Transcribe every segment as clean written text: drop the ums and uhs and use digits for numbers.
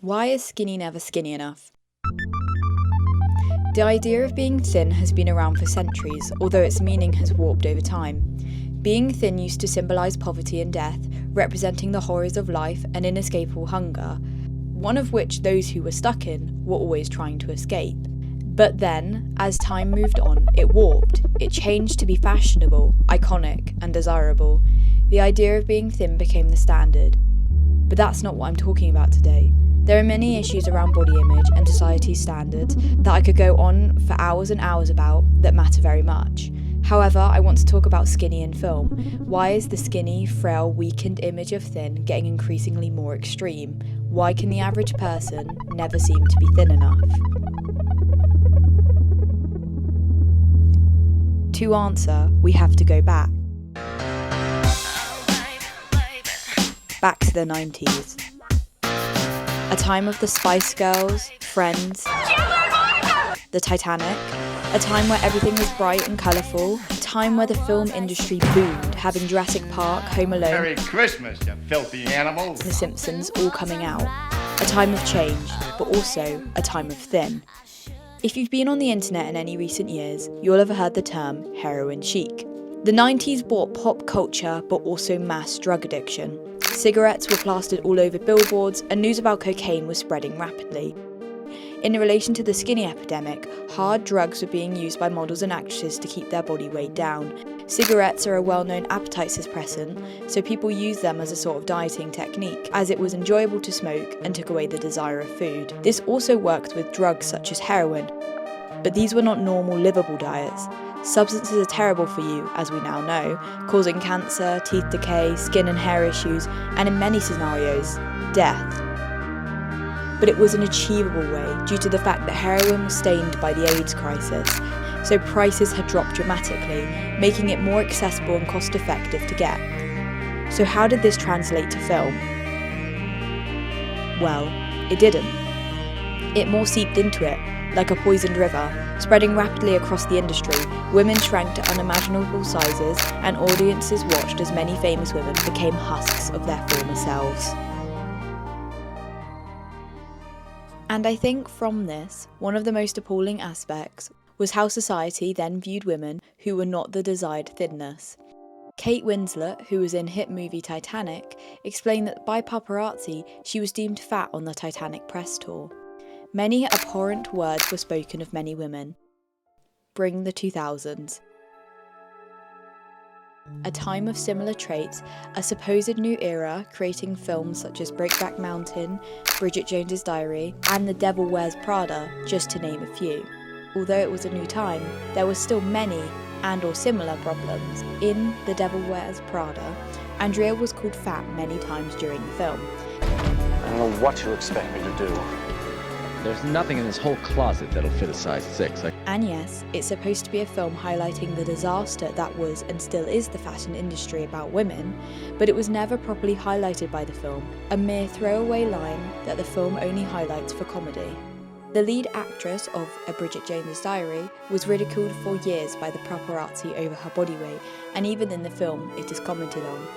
Why is skinny never skinny enough? The idea of being thin has been around for centuries, although its meaning has warped over time. Being thin used to symbolise poverty and death, representing the horrors of life and inescapable hunger, one of which those who were stuck in were always trying to escape. But then, as time moved on, it warped. It changed to be fashionable, iconic, and desirable. The idea of being thin became the standard. But that's not what I'm talking about today. There are many issues around body image and society's standards that I could go on for hours and hours about that matter very much. However, I want to talk about skinny in film. Why is the skinny, frail, weakened image of thin getting increasingly more extreme? Why can the average person never seem to be thin enough? To answer, we have to go back. Back to the 90s. A time of the Spice Girls, Friends, the Titanic, a time where everything was bright and colourful, a time where the film industry boomed, having Jurassic Park, Home Alone, Merry Christmas, you filthy animals, The Simpsons all coming out. A time of change, but also a time of thin. If you've been on the internet in any recent years, you'll have heard the term heroin chic. The 90s brought pop culture, but also mass drug addiction. Cigarettes were plastered all over billboards, and news about cocaine was spreading rapidly. In relation to the skinny epidemic, hard drugs were being used by models and actresses to keep their body weight down. Cigarettes are a well-known appetite suppressant, so people used them as a sort of dieting technique, as it was enjoyable to smoke and took away the desire of food. This also worked with drugs such as heroin, but these were not normal, livable diets. Substances are terrible for you, as we now know, causing cancer, teeth decay, skin and hair issues, and in many scenarios, death. But it was an achievable way due to the fact that heroin was stained by the AIDS crisis, so prices had dropped dramatically, making it more accessible and cost-effective to get. So how did this translate to film? Well, it didn't. It more seeped into it, like a poisoned river, spreading rapidly across the industry. Women shrank to unimaginable sizes, and audiences watched as many famous women became husks of their former selves. And I think from this, one of the most appalling aspects was how society then viewed women who were not the desired thinness. Kate Winslet, who was in hit movie Titanic, explained that by paparazzi she was deemed fat on the Titanic press tour. Many abhorrent words were spoken of many women. Bring the 2000s. A time of similar traits, a supposed new era creating films such as Brokeback Mountain, Bridget Jones's Diary, and The Devil Wears Prada, just to name a few. Although it was a new time, there were still many and or similar problems. In The Devil Wears Prada, Andrea was called fat many times during the film. I don't know what you expect me to do. There's nothing in this whole closet that'll fit a size 6. And yes, it's supposed to be a film highlighting the disaster that was and still is the fashion industry about women, but it was never properly highlighted by the film, a mere throwaway line that the film only highlights for comedy. The lead actress of A Bridget Jones's Diary was ridiculed for years by the paparazzi over her body weight, and even in the film it is commented on.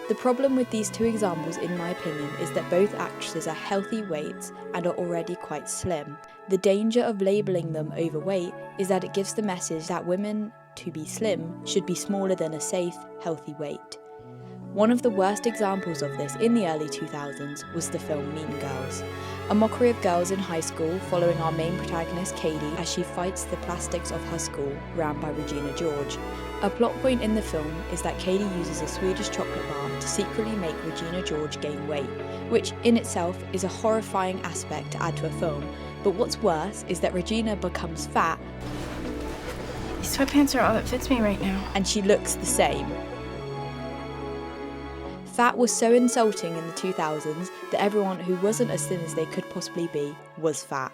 The problem with these two examples, in my opinion, is that both actresses are healthy weights and are already quite slim. The danger of labelling them overweight is that it gives the message that women, to be slim, should be smaller than a safe, healthy weight. One of the worst examples of this in the early 2000s was the film Mean Girls, a mockery of girls in high school following our main protagonist Katie as she fights the plastics of her school, ran by Regina George. A plot point in the film is that Katie uses a Swedish chocolate bar to secretly make Regina George gain weight, which in itself is a horrifying aspect to add to a film, but what's worse is that Regina becomes fat. These sweatpants are all that fits me right now. And she looks the same. Fat was so insulting in the 2000s that everyone who wasn't as thin as they could possibly be was fat.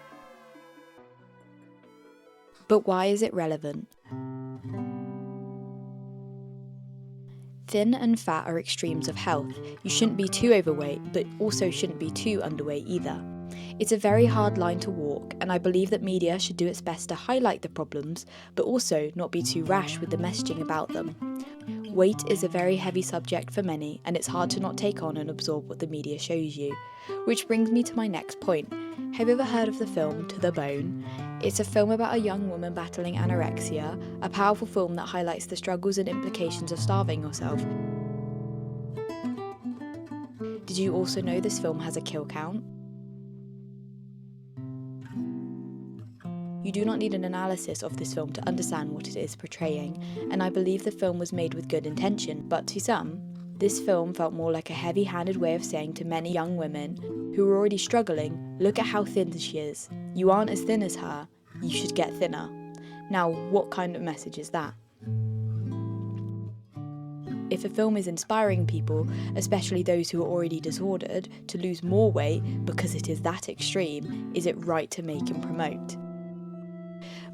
But why is it relevant? Thin and fat are extremes of health. You shouldn't be too overweight, but also shouldn't be too underweight either. It's a very hard line to walk, and I believe that media should do its best to highlight the problems, but also not be too rash with the messaging about them. Weight is a very heavy subject for many, and it's hard to not take on and absorb what the media shows you. Which brings me to my next point. Have you ever heard of the film To the Bone? It's a film about a young woman battling anorexia, a powerful film that highlights the struggles and implications of starving yourself. Did you also know this film has a kill count? You do not need an analysis of this film to understand what it is portraying, and I believe the film was made with good intention, but to some, this film felt more like a heavy-handed way of saying to many young women who were already struggling, look at how thin she is. You aren't as thin as her, you should get thinner. Now, what kind of message is that? If a film is inspiring people, especially those who are already disordered, to lose more weight because it is that extreme, is it right to make and promote?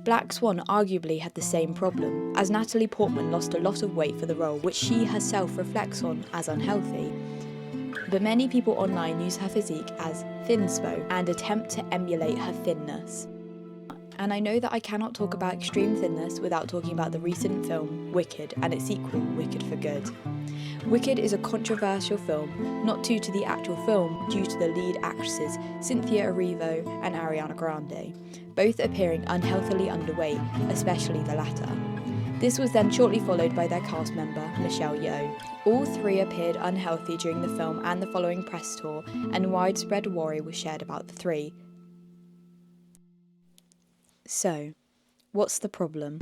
Black Swan arguably had the same problem, as Natalie Portman lost a lot of weight for the role, which she herself reflects on as unhealthy. But many people online use her physique as thinspo and attempt to emulate her thinness. And I know that I cannot talk about extreme thinness without talking about the recent film Wicked and its sequel, Wicked for Good. Wicked is a controversial film, not due to the actual film, due to the lead actresses Cynthia Erivo and Ariana Grande, both appearing unhealthily underweight, especially the latter. This was then shortly followed by their cast member, Michelle Yeoh. All three appeared unhealthy during the film and the following press tour, and widespread worry was shared about the three. So, what's the problem?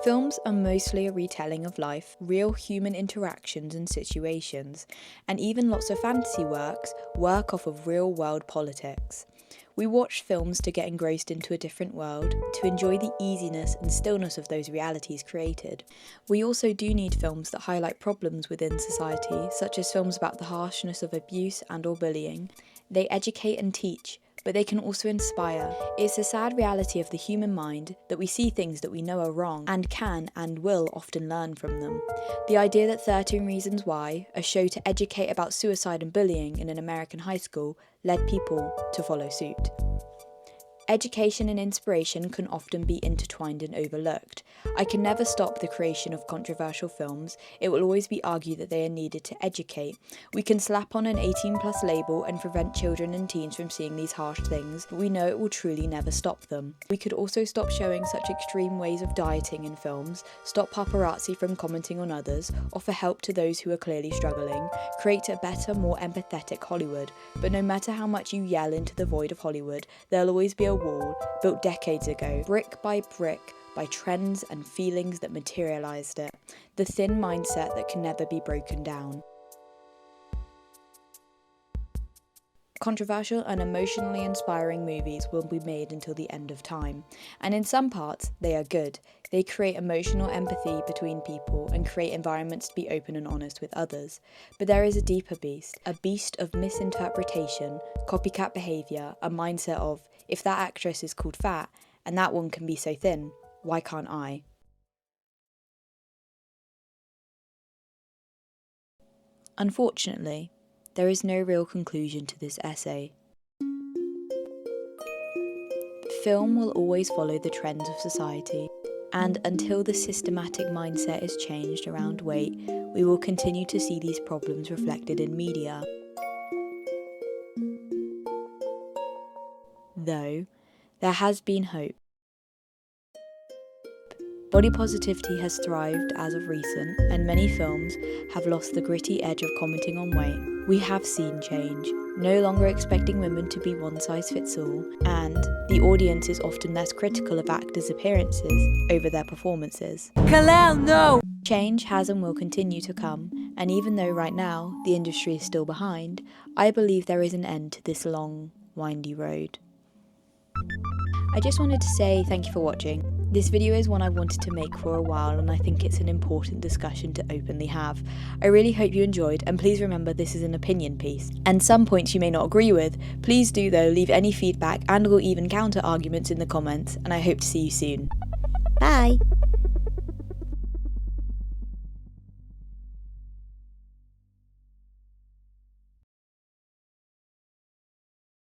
Films are mostly a retelling of life, real human interactions and situations, and even lots of fantasy works work off of real-world politics. We watch films to get engrossed into a different world, to enjoy the easiness and stillness of those realities created. We also do need films that highlight problems within society, such as films about the harshness of abuse and/or bullying. They educate and teach, but they can also inspire. It's a sad reality of the human mind that we see things that we know are wrong and can and will often learn from them. The idea that 13 Reasons Why, a show to educate about suicide and bullying in an American high school, led people to follow suit. Education and inspiration can often be intertwined and overlooked. I can never stop the creation of controversial films. It will always be argued that they are needed to educate. We can slap on an 18+ label and prevent children and teens from seeing these harsh things, but we know it will truly never stop them. We could also stop showing such extreme ways of dieting in films, stop paparazzi from commenting on others, offer help to those who are clearly struggling, create a better, more empathetic Hollywood. But no matter how much you yell into the void of Hollywood, there'll always be a wall built decades ago, brick by brick, by trends and feelings that materialised it, the thin mindset that can never be broken down. Controversial and emotionally inspiring movies will be made until the end of time, and in some parts they are good. They create emotional empathy between people and create environments to be open and honest with others. But there is a deeper beast, a beast of misinterpretation, copycat behaviour, a mindset of, if that actress is called fat and that one can be so thin, why can't I? Unfortunately, there is no real conclusion to this essay. Film will always follow the trends of society, and until the systematic mindset is changed around weight, we will continue to see these problems reflected in media. Though, there has been hope. Body positivity has thrived as of recent, and many films have lost the gritty edge of commenting on weight. We have seen change, no longer expecting women to be one size fits all, and the audience is often less critical of actors' appearances over their performances. Kalel, no! Change has and will continue to come, and even though right now the industry is still behind, I believe there is an end to this long, windy road. I just wanted to say thank you for watching. This video is one I wanted to make for a while, and I think it's an important discussion to openly have. I really hope you enjoyed, and please remember this is an opinion piece, and some points you may not agree with. Please do though leave any feedback and or even counter arguments in the comments, and I hope to see you soon. Bye!